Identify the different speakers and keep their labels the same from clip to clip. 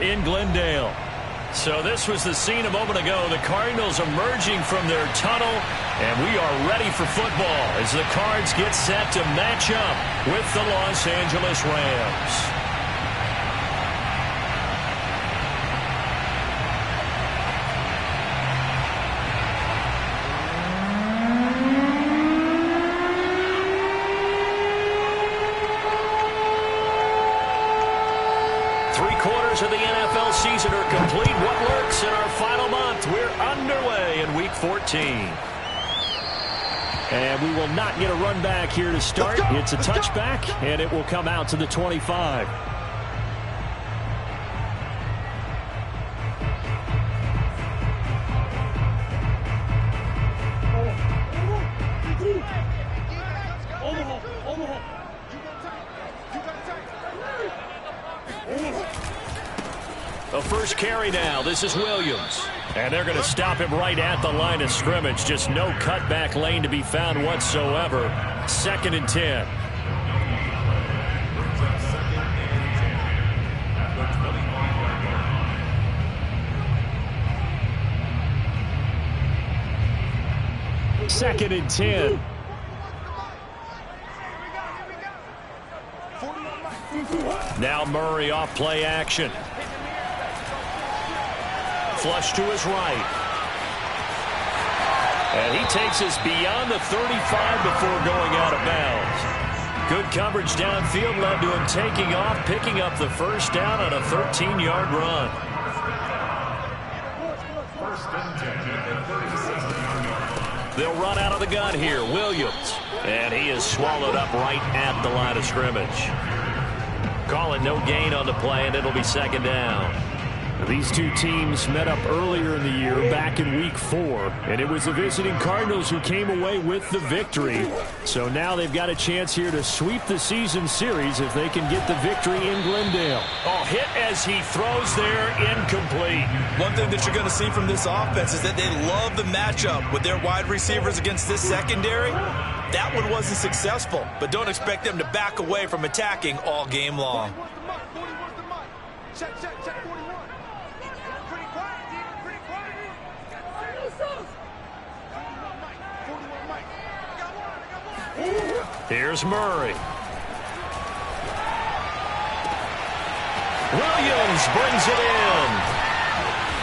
Speaker 1: In Glendale. So this was the scene a moment ago. The Cardinals emerging from their tunnel, and we are ready for football as the Cards get set to match up with the Los Angeles Rams. Of the NFL season are complete. What lurks in our final month? We're underway in Week 14. And we will not get a run back here to start. It's a touchback, and it will come out to the 25. The first carry now. This is Williams. And they're going to stop him right at the line of scrimmage. Just no cutback lane to be found whatsoever. 2nd and 10. Second and 10. Now Murray off play action. Flush to his right. And he takes us beyond the 35 before going out of bounds. Good coverage downfield led to him taking off, picking up the first down on a 13-yard run. They'll run out of the gun here. Williams. And he is swallowed up right at the line of scrimmage. Call it no gain on the play, and it'll be 2nd down. These two teams met up earlier in the year, back in Week 4, and it was the visiting Cardinals who came away with the victory. So now they've got a chance here to sweep the season series if they can get the victory in Glendale. Oh, hit as he throws there, incomplete.
Speaker 2: One thing that you're going to see from this offense is that they love the matchup with their wide receivers against this secondary. That one wasn't successful, but don't expect them to back away from attacking all game long.
Speaker 1: Here's Murray. Williams brings it in.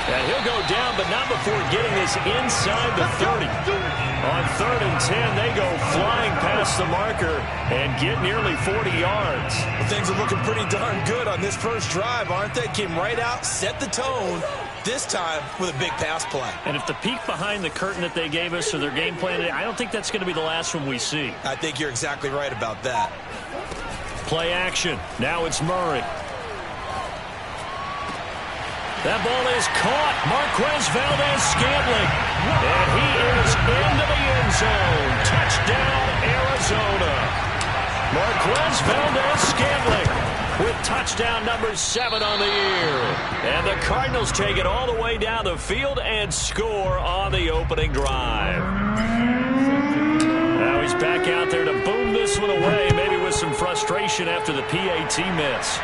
Speaker 1: And he'll go down, but not before getting this inside the 30. On 3rd and 10, they go flying past the marker and get nearly 40 yards.
Speaker 2: Well, things are looking pretty darn good on this first drive, aren't they? Came right out, set the tone, this time with a big pass play.
Speaker 1: And if the peek behind the curtain that they gave us or their game plan, I don't think that's going to be the last one we see.
Speaker 2: I think you're exactly right about that.
Speaker 1: Play action. Now it's Murray. That ball is caught. Marquez Valdez-Scantling. And he is into the end zone. Touchdown, Arizona. Marquez Valdez-Scantling with touchdown number 7 on the year. And the Cardinals take it all the way down the field and score on the opening drive. Now he's back out there to boom this one away, maybe with some frustration after the PAT miss.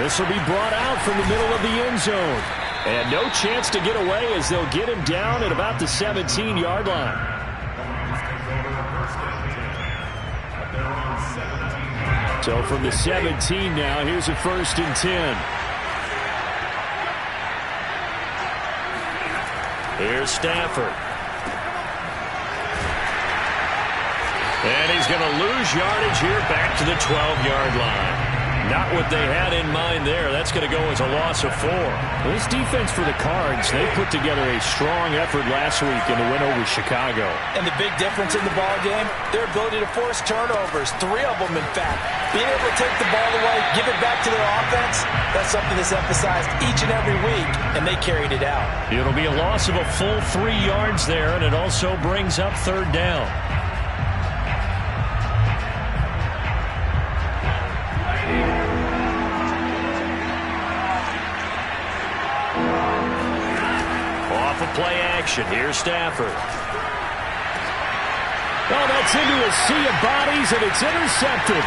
Speaker 1: This will be brought out from the middle of the end zone. And no chance to get away as they'll get him down at about the 17-yard line. So from the 17 now, here's a 1st and 10. Here's Stafford. And he's going to lose yardage here back to the 12-yard line. Not what they had in mind there. That's going to go as a loss of 4. This defense for the Cards, they put together a strong effort last week in the win over Chicago.
Speaker 2: And the big difference in the ball game, their ability to force turnovers, 3 of them in fact. Being able to take the ball away, give it back to their offense, that's something that's emphasized each and every week, and they carried it out.
Speaker 1: It'll be a loss of a full 3 yards there, and it also brings up 3rd down. Play action. Here's Stafford. Oh, that's into a sea of bodies, and it's intercepted.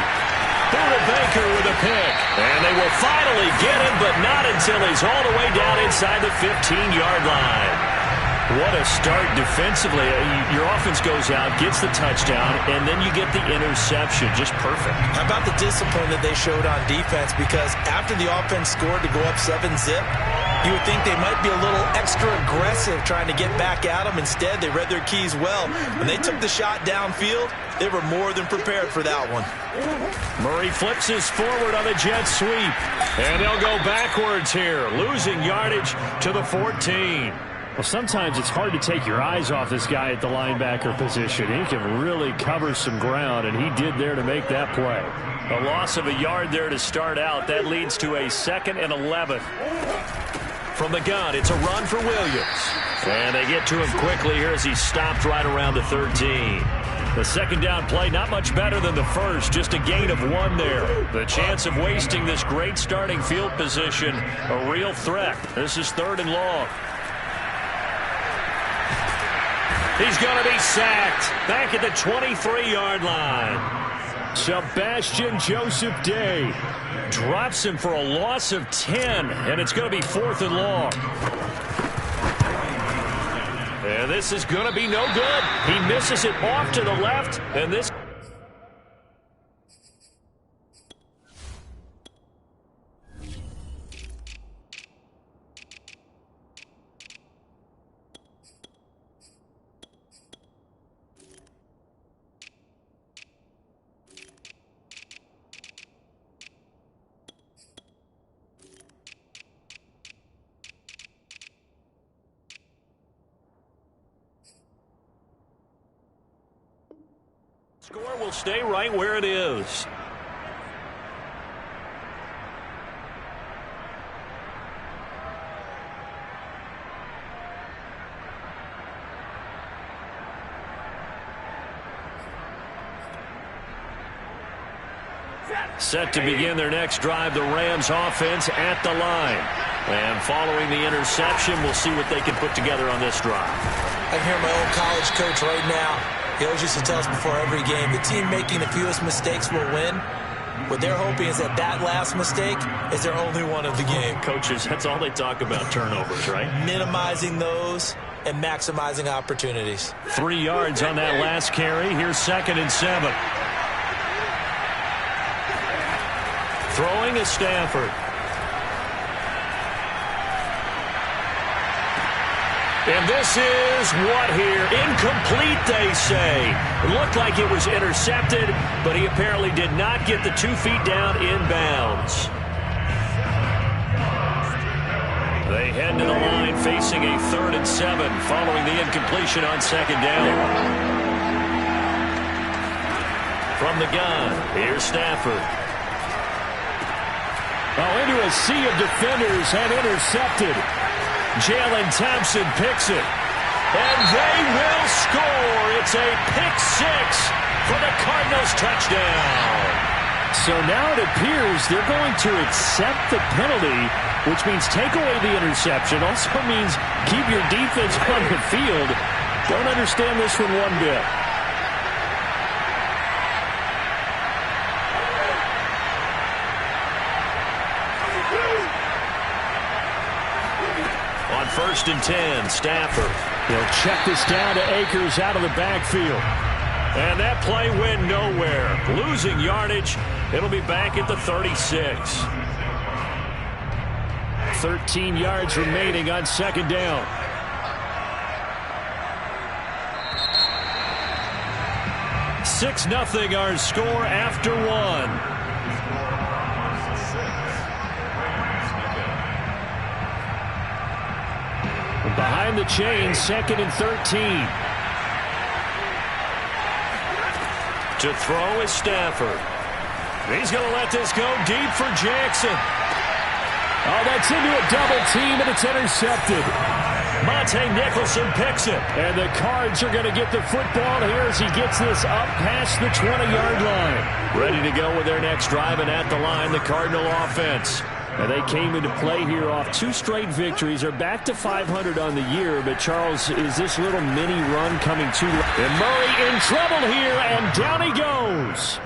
Speaker 1: Buda Baker with a pick. And they will finally get him, but not until he's all the way down inside the 15-yard line. What a start defensively. Your offense goes out, gets the touchdown, and then you get the interception. Just perfect.
Speaker 2: How about the discipline that they showed on defense? Because after the offense scored to go up 7-zip, you would think they might be a little extra aggressive trying to get back at them. Instead, they read their keys well. When they took the shot downfield, they were more than prepared for that one.
Speaker 1: Murray flips his forward on the jet sweep. And they'll go backwards here, losing yardage to the 14.
Speaker 3: Well, sometimes it's hard to take your eyes off this guy at the linebacker position. He can really cover some ground, and he did there to make that play.
Speaker 1: A loss of a yard there to start out. That leads to a 2nd and 11. From the gun, it's a run for Williams. And they get to him quickly here as he stopped right around the 13. The second down play, not much better than the first, just a gain of 1 there. The chance of wasting this great starting field position, a real threat. This is 3rd and long. He's going to be sacked back at the 23-yard line.
Speaker 3: Sebastian Joseph Day drops him for a loss of 10, and it's going to be 4th and long.
Speaker 1: And this is going to be no good. He misses it off to the left, and this... Score will stay right where it is. Set to begin their next drive, the Rams offense at the line. And following the interception, we'll see what they can put together on this drive.
Speaker 2: I hear my old college coach right now. He always used to tell us before every game, the team making the fewest mistakes will win. What they're hoping is that last mistake is their only one of the game.
Speaker 1: Coaches, that's all they talk about, turnovers, right?
Speaker 2: Minimizing those and maximizing opportunities.
Speaker 1: 3 yards on that last carry. Here's 2nd and 7. Throwing is Stafford. And this is what here? Incomplete, they say. It looked like it was intercepted, but he apparently did not get the 2 feet down inbounds. They head to the line facing a 3rd and 7 following the incompletion on 2nd down. From the gun, here's Stafford.
Speaker 3: Oh, into a sea of defenders and intercepted.
Speaker 1: Jalen Thompson picks it. And they will score. It's a pick 6 for the Cardinals touchdown.
Speaker 3: So now it appears they're going to accept the penalty, which means take away the interception. Also means keep your defense on the field. Don't understand this one one bit.
Speaker 1: On 1st and 10, Stafford.
Speaker 3: They'll check this down to Akers out of the backfield.
Speaker 1: And that play went nowhere. Losing yardage. It'll be back at the 36.
Speaker 3: 13 yards remaining on 2nd down.
Speaker 1: Six 0 our score after 1.
Speaker 3: Behind the chain, 2nd and 13.
Speaker 1: To throw is Stafford. He's going to let this go deep for Jackson.
Speaker 3: Oh, that's into a double team, and it's intercepted.
Speaker 1: Monte Nicholson picks it.
Speaker 3: And the Cards are going to get the football here as he gets this up past the 20-yard line.
Speaker 1: Ready to go with their next drive, and at the line, the Cardinal offense.
Speaker 3: And they came into play here off 2 straight victories. They're back to 500 on the year. But, Charles, is this little mini run coming too late?
Speaker 1: And Murray in trouble here, and down he goes.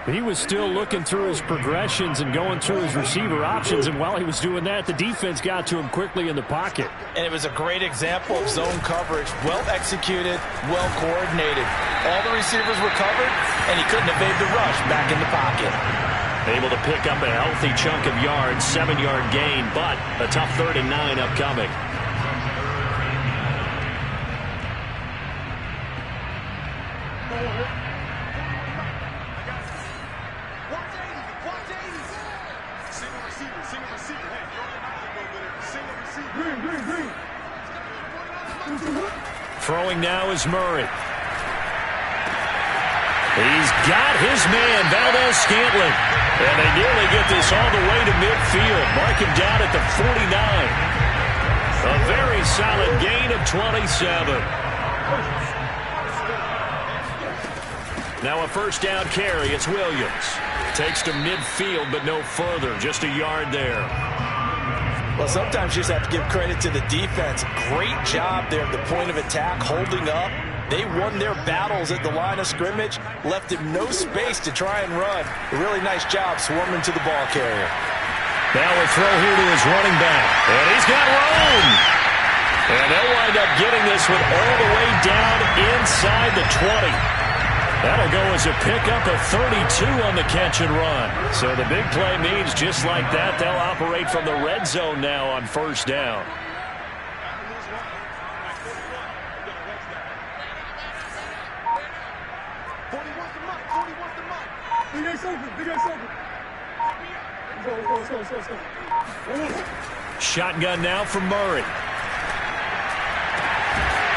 Speaker 3: He was still looking through his progressions and going through his receiver options, and while he was doing that, the defense got to him quickly in the pocket.
Speaker 2: And it was a great example of zone coverage. Well executed, well coordinated. All the receivers were covered, and he couldn't evade the rush back in the pocket.
Speaker 1: Able to pick up a healthy chunk of yards, 7-yard gain, but a tough 3rd and 9 upcoming. Throwing now is Murray. He's got his man, Valdez-Scantling. And they nearly get this all the way to midfield. Mark him down at the 49. A very solid gain of 27. Now a first down carry. It's Williams. Takes to midfield, but no further. Just a yard there.
Speaker 2: Well, sometimes you just have to give credit to the defense. Great job there at the point of attack, holding up. They won their battles at the line of scrimmage, left him no space to try and run. A really nice job swarming to the ball carrier.
Speaker 1: Now a throw here to his running back. And he's got room. And they'll wind up getting this one all the way down inside the 20. That'll go as a pickup of 32 on the catch and run. So the big play means just like that, they'll operate from the red zone now on first down. Shotgun now from Murray.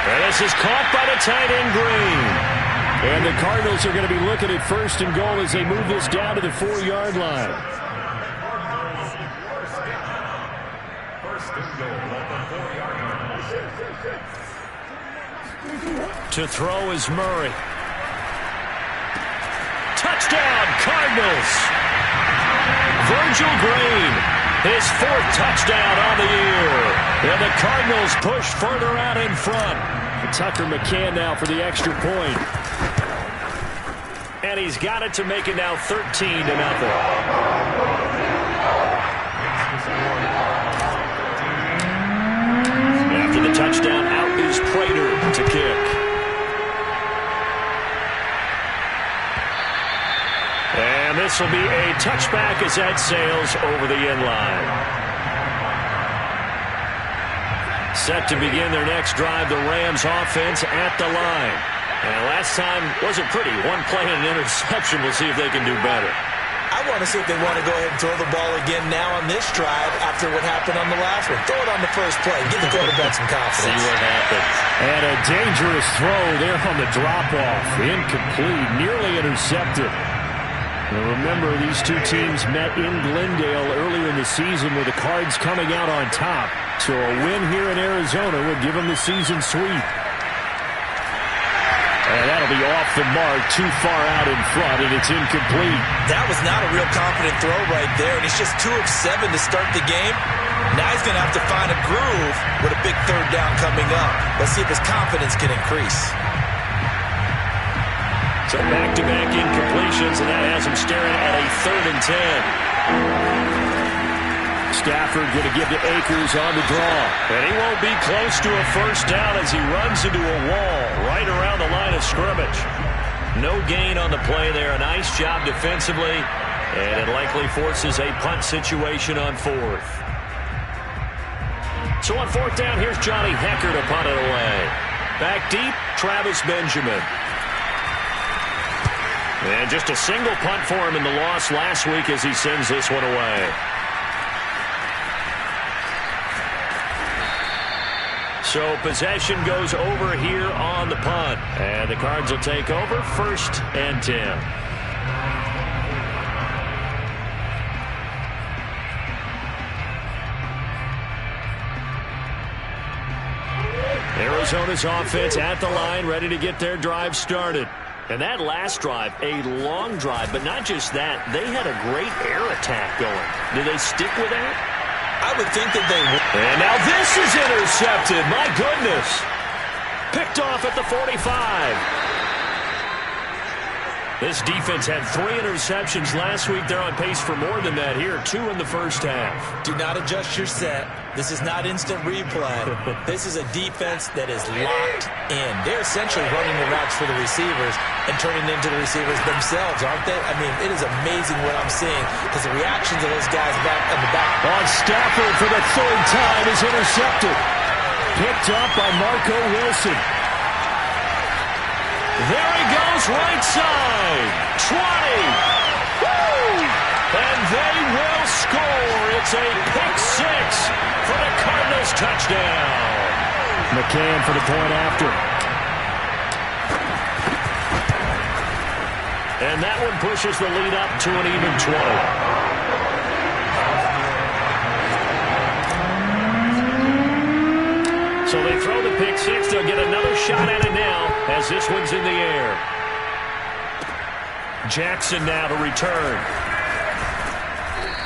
Speaker 1: And this is caught by the tight end Green.
Speaker 3: And the Cardinals are going to be looking at first and goal as they move this down to the 4-yard line.
Speaker 1: To throw is Murray. Touchdown, Cardinals! Virgil Green, his 4th touchdown on the year. And the Cardinals push further out in front.
Speaker 3: Tucker McCann now for the extra point.
Speaker 1: And he's got it to make it now 13-0. After the touchdown, out is Prater to kick. And this will be a touchback as that sails over the end line. Set to begin their next drive, the Rams offense at the line. And last time wasn't pretty. One play and an interception. We'll see if they can do better.
Speaker 2: I want to see if they want to go ahead and throw the ball again now on this drive after what happened on the last one. Throw it on the first play. Give the quarterback some confidence.
Speaker 1: See what happens.
Speaker 3: And a dangerous throw there on the drop-off. Incomplete. Nearly intercepted. Now remember, these two teams met in Glendale earlier in the season with the Cards coming out on top. So a win here in Arizona would give them the season sweep. And that'll be off the mark, too far out in front, and it's incomplete.
Speaker 2: That was not a real confident throw right there, and he's just 2 of 7 to start the game. Now he's going to have to find a groove with a big 3rd down coming up. Let's see if his confidence can increase.
Speaker 1: So back-to-back incompletions, and that has him staring at a 3rd and 10.
Speaker 3: Stafford going to give to Akers on the draw.
Speaker 1: And he won't be close to a first down as he runs into a wall right around the line of scrimmage. No gain on the play there. A nice job defensively. And it likely forces a punt situation on 4th. So on 4th down, here's Johnny Hecker to punt it away. Back deep, Travis Benjamin. And just a single punt for him in the loss last week as he sends this one away. So possession goes over here on the punt. And the Cards will take over 1st and 10. Arizona's offense at the line, ready to get their drive started. And that last drive, a long drive, but not just that. They had a great air attack going. Do they stick with that?
Speaker 2: I would think that they would.
Speaker 1: And now this is intercepted. My goodness. Picked off at the 45. This defense had 3 interceptions last week. They're on pace for more than that here. 2 in the first half.
Speaker 2: Do not adjust your set. This is not instant replay. This is a defense that is locked in. They're essentially running the routes for the receivers and turning into the receivers themselves, aren't they? I mean, it is amazing what I'm seeing because the reactions of those guys back in the back.
Speaker 3: On Stafford for the 3rd time is intercepted. Picked up by Marco Wilson.
Speaker 1: There he goes, right side. 20. Woo! And they will score. It's a pick 6 for the Cardinals touchdown.
Speaker 3: McCann for the point after.
Speaker 1: And that one pushes the lead up to an even 20. So they throw the pick 6. They'll get another shot at it now as this one's in the air. Jackson now to return.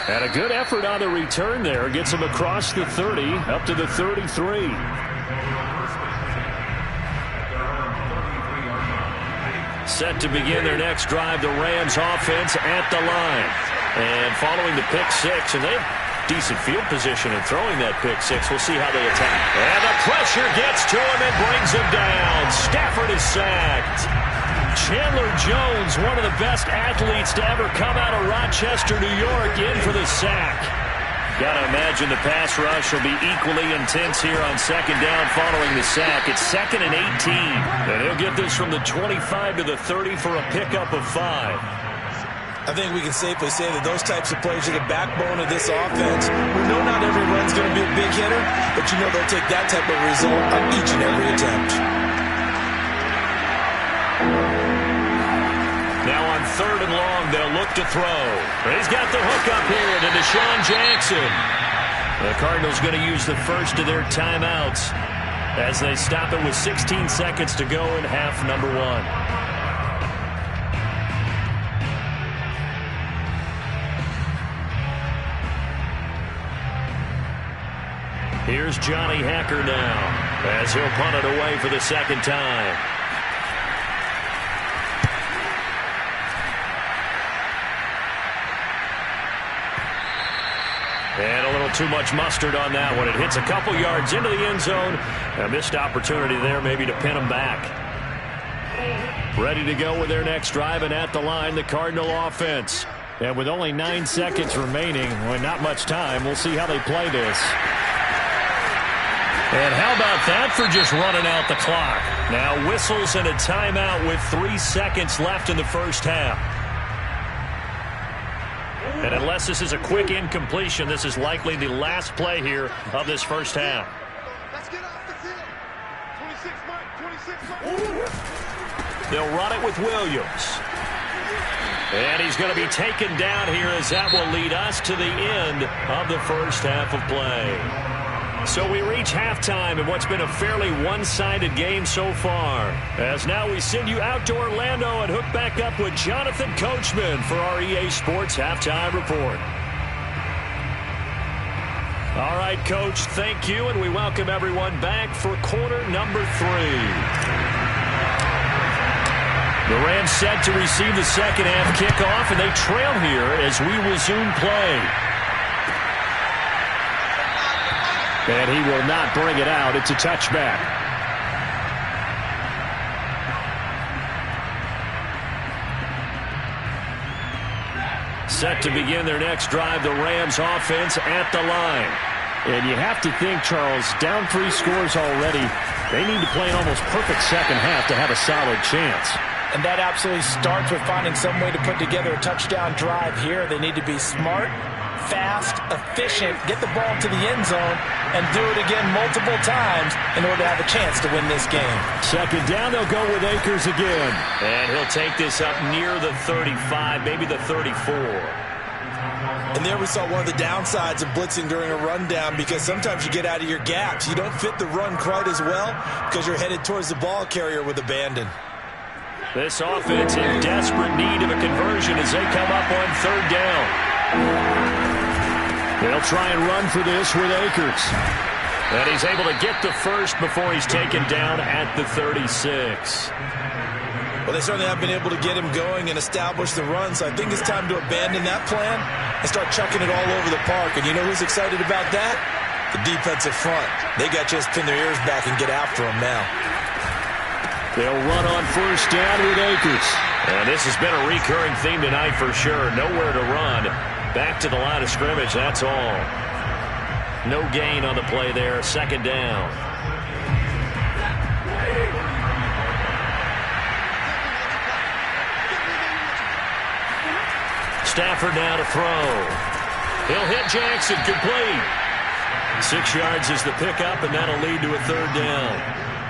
Speaker 3: And a good effort on the return there. Gets him across the 30 up to the 33.
Speaker 1: Set to begin their next drive, the Rams offense at the line. And following the pick 6, and they have decent field position in throwing that pick 6. We'll see how they attack. And the pressure gets to him and brings him down. Stafford is sacked. Chandler Jones, one of the best athletes to ever come out of Rochester, New York, in for the sack. Got to imagine the pass rush will be equally intense here on 2nd down following the sack. It's 2nd and 18. And he'll get this from the 25 to the 30 for a pickup of 5.
Speaker 2: I think we can safely say that those types of plays are the backbone of this offense. We know not every run's going to be a big hitter, but you know they'll take that type of result on each and every attempt.
Speaker 1: Now on 3rd and long, they'll look to throw. He's got the hook up here to Deshaun Jackson. The Cardinals going to use the first of their timeouts as they stop it with 16 seconds to go in half number 1. Here's Johnny Hacker now as he'll punt it away for the 2nd time. And a little too much mustard on that one. It hits a couple yards into the end zone. A missed opportunity there maybe to pin them back. Ready to go with their next drive, and at the line, the Cardinal offense. And with only 9 seconds remaining, well, not much time, we'll see how they play this. And how about that for just running out the clock? Now whistles and a timeout with 3 seconds left in the first half. And unless this is a quick incompletion, this is likely the last play here of this first half.
Speaker 4: Let's get off the field. 26 Mike.
Speaker 1: They'll run it with Williams. And he's going to be taken down here as that will lead us to the end of the first half of play. So we reach halftime in what's been a fairly one-sided game so far. As now we send you out to Orlando and hook back up with Jonathan Coachman for our EA Sports Halftime Report. All right, Coach, thank you, and we welcome everyone back for quarter number 3. The Rams set to receive the second half kickoff, and they trail here as we resume play. And he will not bring it out. It's a touchback. Set to begin their next drive, the Rams offense at the line. And you have to think, Charles, down 3 scores already. They need to play an almost perfect second half to have a solid chance.
Speaker 2: And that absolutely starts with finding some way to put together a touchdown drive here. They need to be smart, fast, efficient, get the ball to the end zone, and do it again multiple times in order to have a chance to win this game.
Speaker 3: Second down, they'll go with Akers again.
Speaker 1: And he'll take this up near the 35, maybe the 34.
Speaker 2: And there we saw one of the downsides of blitzing during a rundown, because sometimes you get out of your gaps. You don't fit the run quite as well because you're headed towards the ball carrier with abandon.
Speaker 1: This offense in desperate need of a conversion as they come up on 3rd down.
Speaker 3: They'll try and run for this with Akers.
Speaker 1: And he's able to get the first before he's taken down at the 36.
Speaker 2: Well, they certainly have been able to get him going and establish the run, so I think it's time to abandon that plan and start chucking it all over the park. And you know who's excited about that? The defensive front. They got to just pin their ears back and get after him now.
Speaker 3: They'll run on first down with Akers.
Speaker 1: And this has been a recurring theme tonight for sure. Nowhere to run. Back to the line of scrimmage, that's all. No gain on the play there. Second down. Stafford now to throw. He'll hit Jackson, complete. 6 yards is the pickup, and that'll lead to a third down.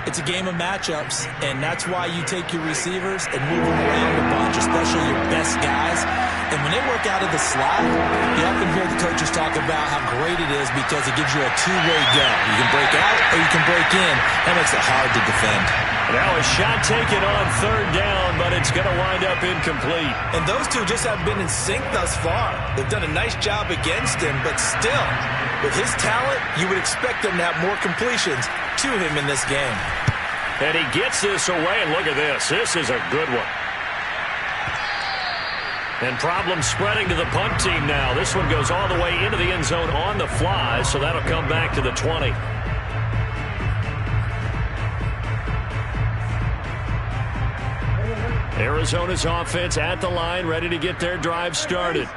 Speaker 2: It's a game of matchups, and that's why you take your receivers and move them around a bunch, especially your best guys. And when they work out of the slot, you often hear the coaches talk about how great it is because it gives you a two-way go. You can break out or you can break in. That makes it hard to defend.
Speaker 1: Now a shot taken on third down, but it's going to wind up incomplete.
Speaker 2: And those two just have been in sync thus far. They've done a nice job against him, but still, with his talent, you would expect them to have more completions to him in this game.
Speaker 1: And he gets this away, and look at this. This is a good one. And problems spreading to the punt team now. This one goes all the way into the end zone on the fly, so that'll come back to the 20. Arizona's offense at the line, ready to get their drive started.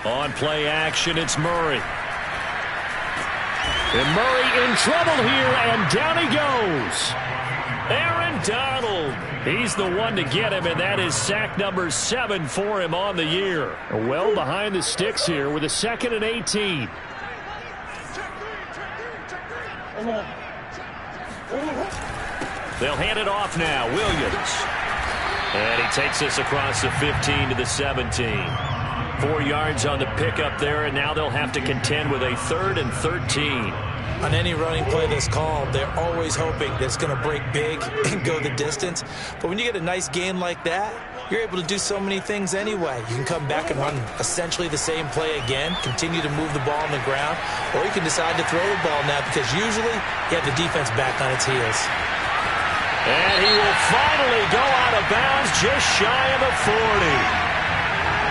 Speaker 1: On play action, it's Murray. And Murray in trouble here, and down he goes. Aaron Donald. He's the one to get him, and that is sack number 7 for him on the year.
Speaker 3: Well behind the sticks here with a 2nd and 18.
Speaker 1: They'll hand it off now. Williams. And he takes this across the 15 to the 17. 4 yards on the pickup there, and now they'll have to contend with a 3rd and 13.
Speaker 2: On any running play that's called, they're always hoping that it's going to break big and go the distance. But when you get a nice gain like that, you're able to do so many things anyway. You can come back and run essentially the same play again, continue to move the ball on the ground, or you can decide to throw the ball now because usually you have the defense back on its heels.
Speaker 1: And he will finally go out of bounds just shy of the 40.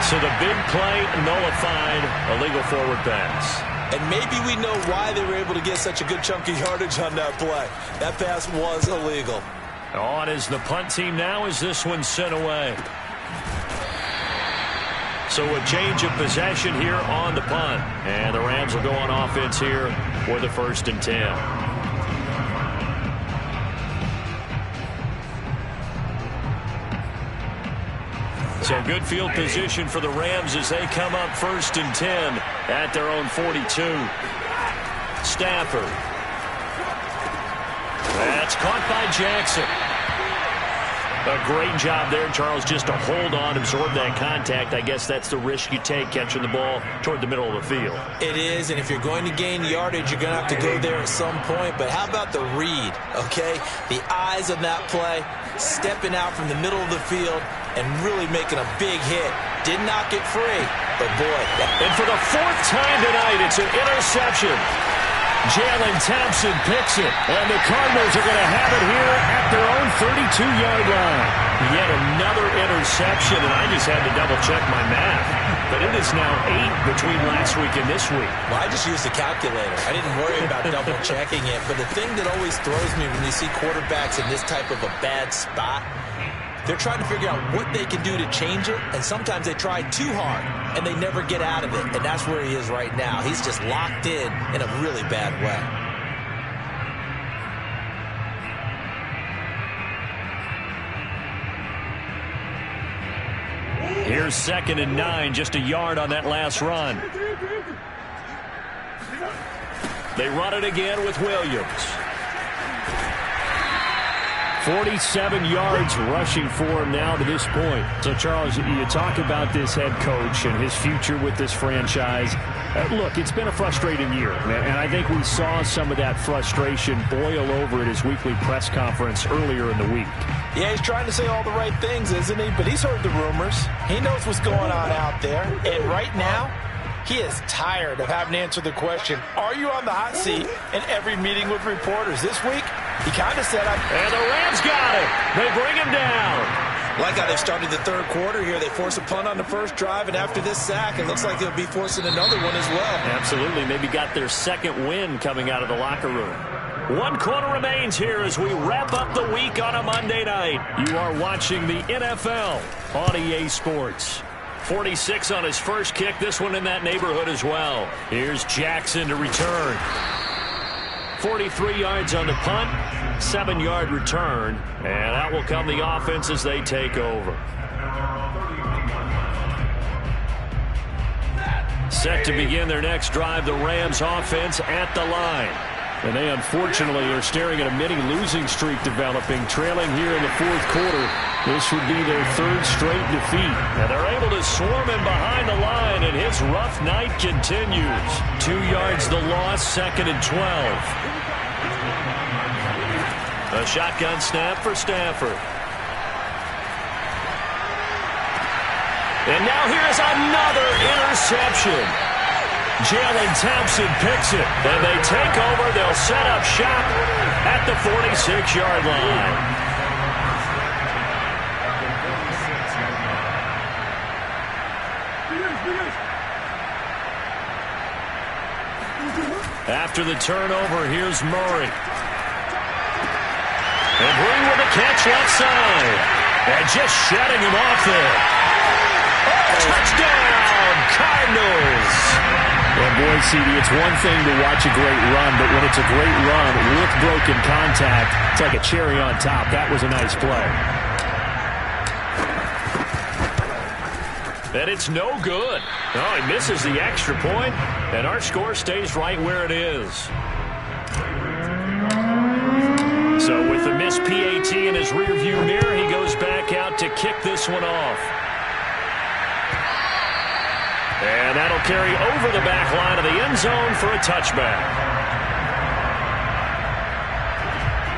Speaker 1: So the big play nullified, a legal forward pass.
Speaker 2: And maybe we know why they were able to get such a good chunk of yardage on that play. That pass was illegal.
Speaker 1: On is the punt team now as this one's sent away. So a change of possession here on the punt. And the Rams will go on offense here for the 1st and 10. So good field position for the Rams as they come up 1st and 10 at their own 42. Stafford. That's caught by Jackson. A great job there, Charles, just to hold on, absorb that contact. I guess that's the risk you take catching the ball toward the middle of the field.
Speaker 2: It is, and if you're going to gain yardage, you're going to have to go there at some point. But how about the read, okay? The eyes of that play, stepping out from the middle of the field and really making a big hit. Did not get free, but boy.
Speaker 1: And for the 4th time tonight, it's an interception. Jalen Thompson picks it, and the Cardinals are going to have it here at their own 32-yard line. Yet another interception, and I just had to double-check my math. But it is now 8 between last week and this week.
Speaker 2: Well, I just used a calculator. I didn't worry about double-checking it. But the thing that always throws me when you see quarterbacks in this type of a bad spot, they're trying to figure out what they can do to change it, and sometimes they try too hard, and they never get out of it, and that's where he is right now. He's just locked in a really bad way.
Speaker 1: Here's 2nd and 9, just a yard on that last run. They run it again with Williams.
Speaker 3: 47 yards rushing for him now to this point. So, Charles, you talk about this head coach and his future with this franchise. Look, it's been a frustrating year, and I think we saw some of that frustration boil over at his weekly press conference earlier in the week.
Speaker 2: Yeah, he's trying to say all the right things, isn't he? But he's heard the rumors. He knows what's going on out there. And right now, he is tired of having to answer the question, are you on the hot seat in every meeting with reporters? This week, He kind of set up.
Speaker 1: And the Rams got it. They bring him down.
Speaker 2: Like how they started the third quarter here. They force a punt on the first drive, and after this sack, it looks like they'll be forcing another one as well.
Speaker 1: Absolutely. Maybe got their second win coming out of the locker room. 1 quarter remains here as we wrap up the week on a Monday night. You are watching the NFL on EA Sports. 46 on his first kick. This one in that neighborhood as well. Here's Jackson to return. 43 yards on the punt, 7-yard return, and out will come the offense as they take over. Set to begin their next drive, the Rams offense at the line. And they unfortunately are staring at a mini losing streak developing, trailing here in the fourth quarter. This would be their third straight defeat. And they're able to swarm him behind the line, and his rough night continues. 2 yards the loss, 2nd and 12. A shotgun snap for Stafford. And now here's another interception. Jalen Thompson picks it, and they take over. They'll set up shop at the 46-yard line. After the turnover, here's Murray. And Green with a catch left side. And just shutting him off there. Oh, touchdown, Cardinals.
Speaker 3: Well, boy, CD, it's one thing to watch a great run, but when it's a great run with broken contact, it's like a cherry on top. That was a nice play.
Speaker 1: And it's no good. Oh, he misses the extra point, and our score stays right where it is. So with the missed PAT in his rearview mirror, he goes back out to kick this one off. And that'll carry over the back line of the end zone for a touchback.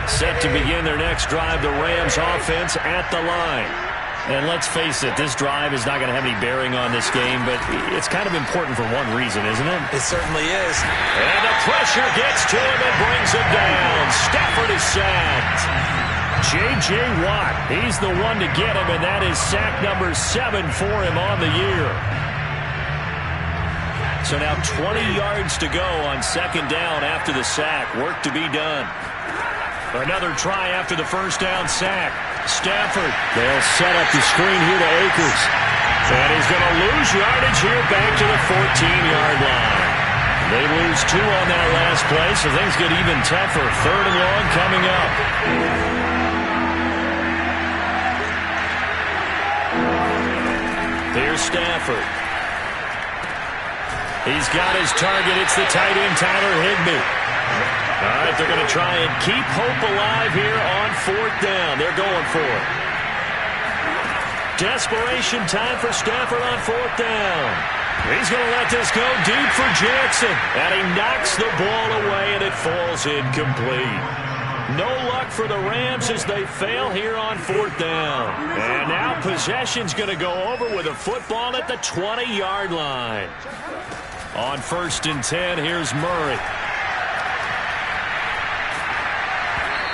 Speaker 1: Set to begin their next drive, the Rams offense at the line. And let's face it, this drive is not going to have any bearing on this game, but it's kind of important for one reason, isn't it?
Speaker 2: It certainly is.
Speaker 1: And the pressure gets to him and brings him down. Stafford is sacked. J.J. Watt, he's the one to get him, and that is sack number 7 for him on the year. So now 20 yards to go on 2nd down after the sack. Work to be done. Another try after the first down sack. Stafford.
Speaker 3: They'll set up the screen here to Akers.
Speaker 1: And he's going to lose yardage here back to the 14-yard line. They lose 2 on that last play, so things get even tougher. 3rd and long coming up. Here's Stafford. He's got his target. It's the tight end, Tyler Higbee. All right, they're going to try and keep hope alive here on 4th down. They're going for it. Desperation time for Stafford on 4th down. He's going to let this go deep for Jackson. And he knocks the ball away, and it falls incomplete. No luck for the Rams as they fail here on 4th down. And now possession's going to go over with a football at the 20-yard line. On 1st and 10, here's Murray.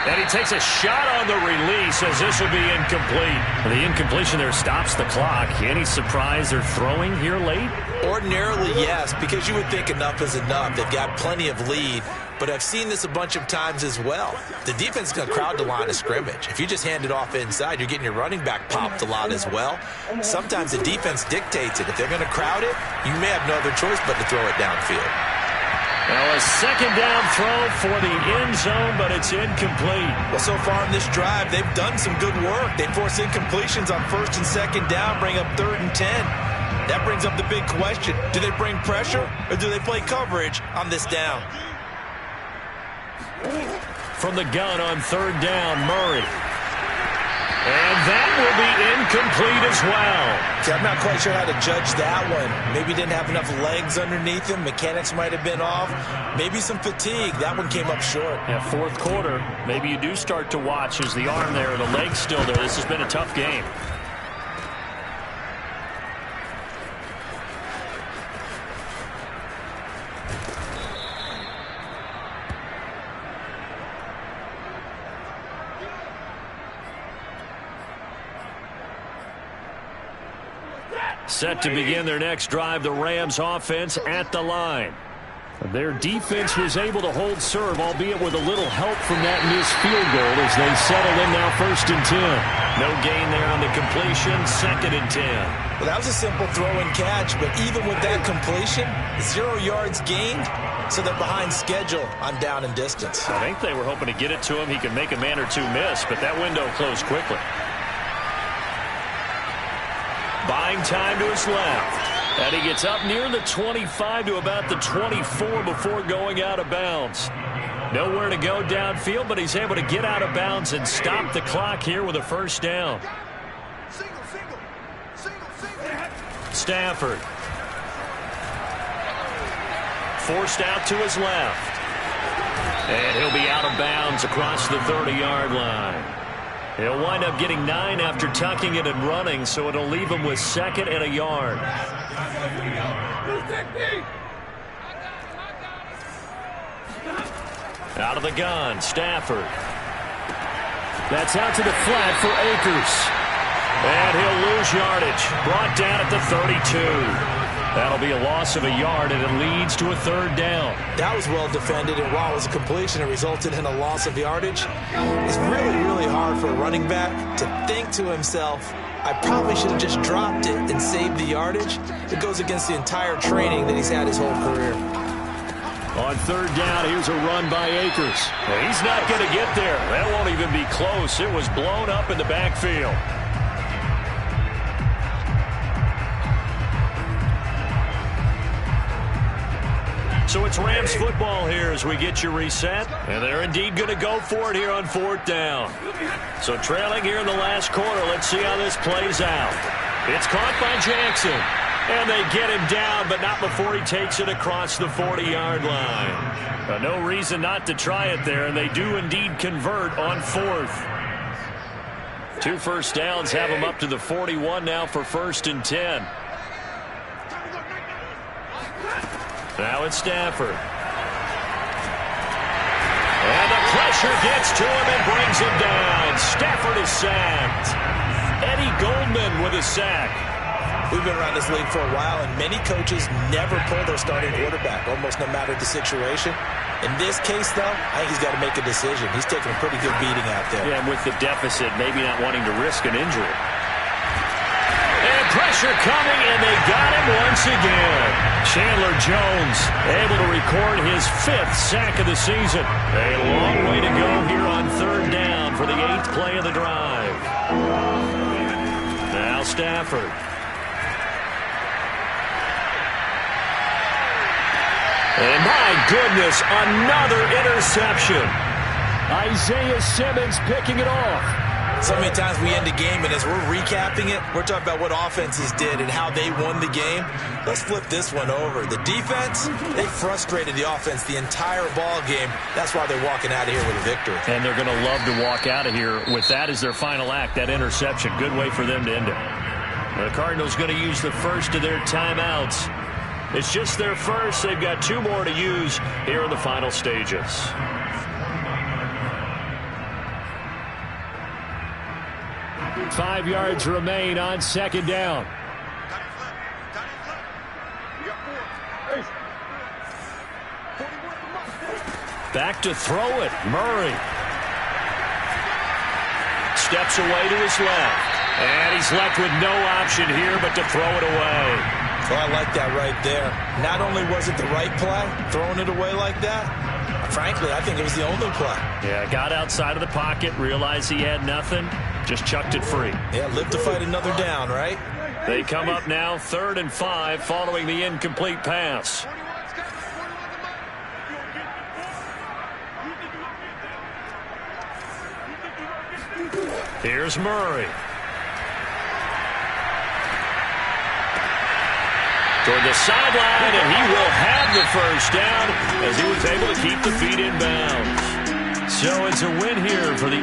Speaker 1: And he takes a shot on the release as this will be incomplete.
Speaker 3: The incompletion there stops the clock. Any surprise they're throwing here late?
Speaker 2: Ordinarily, yes, because you would think enough is enough. They've got plenty of lead, but I've seen this a bunch of times as well. The defense is going to crowd the line of scrimmage. If you just hand it off inside, you're getting your running back popped a lot as well. Sometimes the defense dictates it. If they're going to crowd it, you may have no other choice but to throw it downfield.
Speaker 1: Well, a 2nd down throw for the end zone, but it's incomplete.
Speaker 2: Well, so far in this drive, they've done some good work. They force incompletions on 1st and 2nd down, bring up 3rd and 10. That brings up the big question. Do they bring pressure or do they play coverage on this down?
Speaker 1: From the gun on 3rd down, Murray. And that will be incomplete as well.
Speaker 2: See, I'm not quite sure how to judge that one. Maybe he didn't have enough legs underneath him. Mechanics might have been off. Maybe some fatigue. That one came up short.
Speaker 3: Yeah, 4th quarter. Maybe you do start to watch as the arm there, the leg's still there. This has been a tough game.
Speaker 1: Set to begin their next drive, the Rams offense at the line.
Speaker 3: Their defense was able to hold serve, albeit with a little help from that missed field goal as they settle in now 1st and 10.
Speaker 1: No gain there on the completion, 2nd and 10.
Speaker 2: Well, that was a simple throw and catch, but even with that completion, 0 yards gained, so they're behind schedule on down and distance.
Speaker 3: I think they were hoping to get it to him. He could make a man or two miss, but that window closed quickly.
Speaker 1: Buying time to his left. And he gets up near the 25 to about the 24 before going out of bounds. Nowhere to go downfield, but he's able to get out of bounds and stop the clock here with a 1st down. Stafford. Forced out to his left. And he'll be out of bounds across the 30-yard line. He'll wind up getting 9 after tucking it and running, so it'll leave him with 2nd and a yard. Out of the gun, Stafford.
Speaker 3: That's out to the flat for Akers.
Speaker 1: And he'll lose yardage. Brought down at the 32. That'll be a loss of a yard, and it leads to a 3rd down.
Speaker 2: That was well defended, and while it was a completion, it resulted in a loss of yardage. It's really, really hard for a running back to think to himself, I probably should have just dropped it and saved the yardage. It goes against the entire training that he's had his whole career.
Speaker 3: On 3rd down, here's a run by Akers.
Speaker 1: Well, he's not going to get there. That won't even be close. It was blown up in the backfield. So it's Rams football here as we get you reset. And they're indeed going to go for it here on 4th down. So trailing here in the last quarter. Let's see how this plays out. It's caught by Jackson. And they get him down, but not before he takes it across the 40-yard line.
Speaker 3: No reason not to try it there, and they do indeed convert on 4th.
Speaker 1: 2 first downs have him up to the 41 now for 1st and 10. Now it's Stafford. And the pressure gets to him and brings him down. Stafford is sacked. Eddie Goldman with a sack.
Speaker 2: We've been around this league for a while, and many coaches never pull their starting quarterback, almost no matter the situation. In this case, though, I think he's got to make a decision. He's taking a pretty good beating out there.
Speaker 3: Yeah, and with the deficit, maybe not wanting to risk an injury.
Speaker 1: And pressure coming, and they got him once again. Chandler Jones able to record his 5th sack of the season. A long way to go here on 3rd down for the 8th play of the drive. Now Stafford. And my goodness, another interception.
Speaker 3: Isaiah Simmons picking it off.
Speaker 2: So many times we end a game, and as we're recapping it, we're talking about what offenses did and how they won the game. Let's flip this one over. The defense, they frustrated the offense the entire ball game. That's why they're walking out of here with a victory.
Speaker 3: And they're going to love to walk out of here with that as their final act, that interception. Good way for them to end it.
Speaker 1: The Cardinals going to use the first of their timeouts. It's just their first. They've got 2 more to use here in the final stages.
Speaker 3: Five yards remain on 2nd down.
Speaker 1: Back to throw it. Murray. Steps away to his left. And he's left with no option here but to throw it away.
Speaker 2: Well, I like that right there. Not only was it the right play, throwing it away like that, frankly, I think it was the only play.
Speaker 3: Yeah, got outside of the pocket, realized he had nothing, just chucked it free.
Speaker 2: Yeah, live to fight another down, right?
Speaker 1: They come up now 3rd and 5 following the incomplete pass. Here's Murray. Toward the sideline, and he will have the 1st down as he was able to keep the feet in bounds. So it's a win here for the